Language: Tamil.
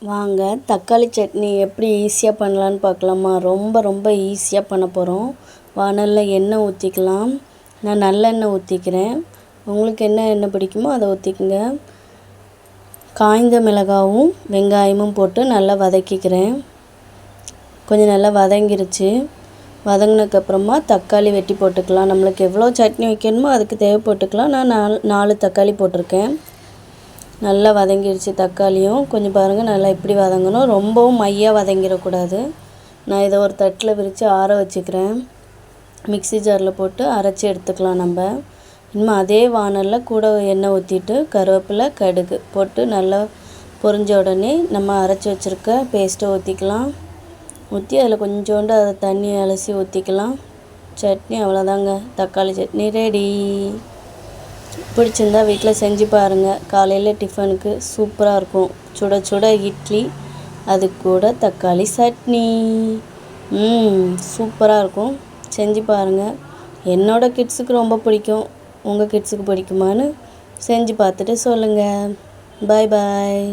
வாங்க தக்காளி சட்னி எப்படி ஈஸியாக பண்ணலான்னு பார்க்கலாமா. ரொம்ப ஈஸியாக பண்ண போகிறோம். வாணலில் எண்ணெய் ஊற்றிக்கலாம். நான் நல்லெண்ணெய் ஊற்றிக்கிறேன். உங்களுக்கு என்ன எண்ணெய் பிடிக்குமோ அதை ஊற்றிக்குங்க. காய்ந்த மிளகாவும் வெங்காயமும் போட்டு நல்லா வதக்கிக்கிறேன். கொஞ்சம் நல்லா வதங்கிருச்சு. வதங்கினதுக்கப்புறமா தக்காளி வெட்டி போட்டுக்கலாம். நம்மளுக்கு எவ்வளோ சட்னி வைக்கணுமோ அதுக்கு தேவை போட்டுக்கலாம். நான் 4 தக்காளி போட்டிருக்கேன். நல்லா வதங்கிடுச்சு. தக்காளியும் கொஞ்சம் பாருங்கள், நல்லா இப்படி வதங்கணும். ரொம்பவும் மையாக வதங்கிடக்கூடாது. நான் இதை ஒரு தட்டில் விரித்து ஆற வச்சுக்கிறேன். மிக்ஸி ஜாரில் போட்டு அரைச்சி எடுத்துக்கலாம். நம்ம இனிமேல் அதே வாணலில் கூட எண்ணெய் ஊற்றிட்டு கருவேப்பிலை கடுகு போட்டு நல்லா பொரிஞ்ச உடனே நம்ம அரைச்சி வச்சுருக்க பேஸ்ட்டை ஊற்றிக்கலாம். ஊற்றி அதில் கொஞ்சோண்டு அதை தண்ணி அலசி ஊற்றிக்கலாம். சட்னி அவ்வளோதாங்க, தக்காளி சட்னி ரெடி. பிடிச்சிருந்தா வீட்டில் செஞ்சு பாருங்கள். காலையில் டிஃபனுக்கு சூப்பராக இருக்கும். சுட சுட இட்லி, அது கூட தக்காளி சட்னி. சூப்பராக இருக்கும். செஞ்சு பாருங்கள். என்னோடய கிட்ஸுக்கு ரொம்ப பிடிக்கும். உங்கள் கிட்ஸுக்கு பிடிக்குமான்னு செஞ்சு பார்த்துட்டு சொல்லுங்கள். பாய்.